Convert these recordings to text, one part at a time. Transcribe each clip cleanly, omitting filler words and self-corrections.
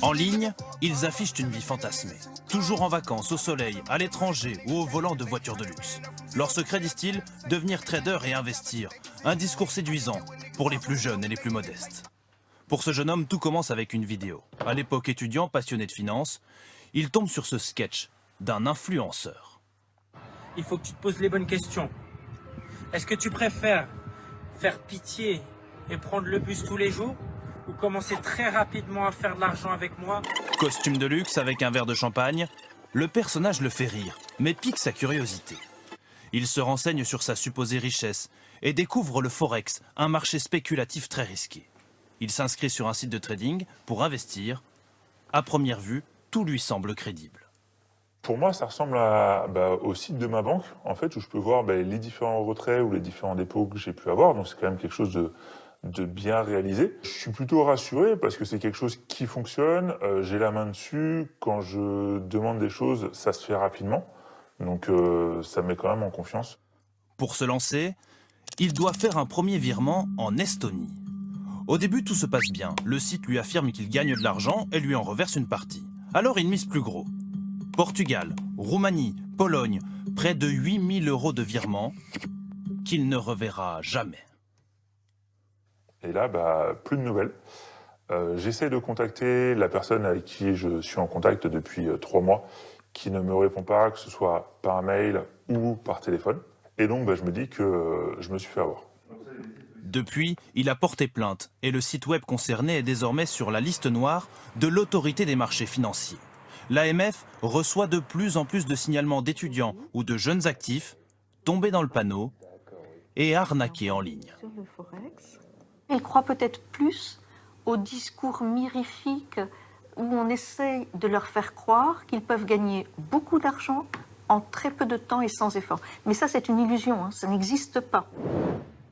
En ligne, ils affichent une vie fantasmée. Toujours en vacances, au soleil, à l'étranger ou au volant de voitures de luxe. Leur secret, disent-ils, devenir trader et investir. Un discours séduisant pour les plus jeunes et les plus modestes. Pour ce jeune homme, tout commence avec une vidéo. À l'époque étudiant, passionné de finance, il tombe sur ce sketch d'un influenceur. Il faut que tu te poses les bonnes questions. Est-ce que tu préfères faire pitié et prendre le bus tous les jours ou commencer très rapidement à faire de l'argent avec moi? Costume de luxe avec un verre de champagne, le personnage le fait rire, mais pique sa curiosité. Il se renseigne sur sa supposée richesse et découvre le Forex, un marché spéculatif très risqué. Il s'inscrit sur un site de trading pour investir. À première vue, tout lui semble crédible. Pour moi, ça ressemble au site de ma banque, en fait, où je peux voir les différents retraits ou les différents dépôts que j'ai pu avoir. Donc c'est quand même quelque chose de bien réalisé. Je suis plutôt rassuré parce que c'est quelque chose qui fonctionne. J'ai la main dessus. Quand je demande des choses, ça se fait rapidement. Donc ça me met quand même en confiance. Pour se lancer, il doit faire un premier virement en Estonie. Au début, tout se passe bien. Le site lui affirme qu'il gagne de l'argent et lui en reverse une partie. Alors il mise plus gros. Portugal, Roumanie, Pologne, près de 8 000 € de virements qu'il ne reverra jamais. Et là, plus de nouvelles. J'essaie de contacter la personne avec qui je suis en contact depuis 3 mois, qui ne me répond pas, que ce soit par mail ou par téléphone. Et donc, je me dis que je me suis fait avoir. Depuis, il a porté plainte et le site web concerné est désormais sur la liste noire de l'autorité des marchés financiers. L'AMF reçoit de plus en plus de signalements d'étudiants ou de jeunes actifs tombés dans le panneau et arnaqués en ligne. Il croit peut-être plus au discours mirifique où on essaie de leur faire croire qu'ils peuvent gagner beaucoup d'argent en très peu de temps et sans effort. Mais ça, c'est une illusion, hein, ça n'existe pas.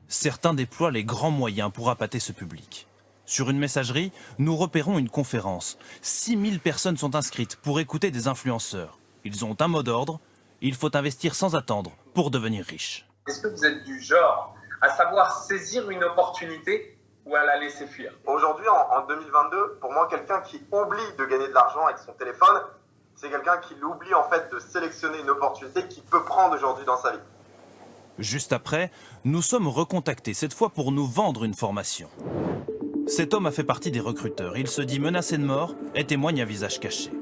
Certains déploient les grands moyens pour appâter ce public. Sur une messagerie, nous repérons une conférence. 6000 personnes sont inscrites pour écouter des influenceurs. Ils ont un mot d'ordre, il faut investir sans attendre pour devenir riche. Est-ce que vous êtes du genre à savoir saisir une opportunité ou à la laisser fuir? Aujourd'hui, en 2022, pour moi, quelqu'un qui oublie de gagner de l'argent avec son téléphone, c'est quelqu'un qui oublie en fait de sélectionner une opportunité qu'il peut prendre aujourd'hui dans sa vie. Juste après, nous sommes recontactés, cette fois pour nous vendre une formation. Cet homme a fait partie des recruteurs. Il se dit menacé de mort et témoigne à visage caché.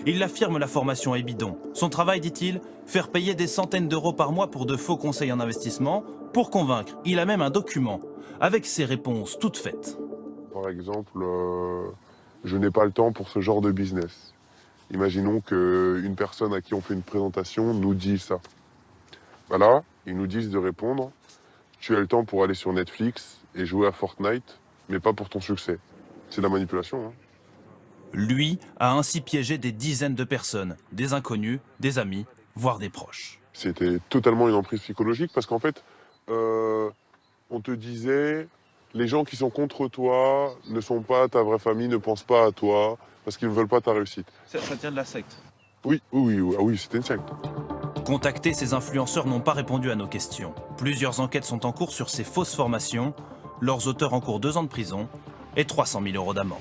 Il affirme la formation est bidon. Son travail, dit-il, faire payer des centaines d'euros par mois pour de faux conseils en investissement. Pour convaincre, il a même un document avec ses réponses toutes faites. Par exemple, je n'ai pas le temps pour ce genre de business. Imaginons qu'une personne à qui on fait une présentation nous dit ça. Voilà, ils nous disent de répondre. Tu as le temps pour aller sur Netflix et jouer à Fortnite, mais pas pour ton succès. C'est de la manipulation. Hein. Lui a ainsi piégé des dizaines de personnes, des inconnus, des amis, voire des proches. C'était totalement une emprise psychologique parce qu'en fait, on te disait, les gens qui sont contre toi ne sont pas ta vraie famille, ne pensent pas à toi, parce qu'ils ne veulent pas ta réussite. Ça tient de la secte. Oui, c'était une secte. Contactés, ces influenceurs n'ont pas répondu à nos questions. Plusieurs enquêtes sont en cours sur ces fausses formations. Leurs auteurs encourent 2 ans de prison et 300 000 € d'amende.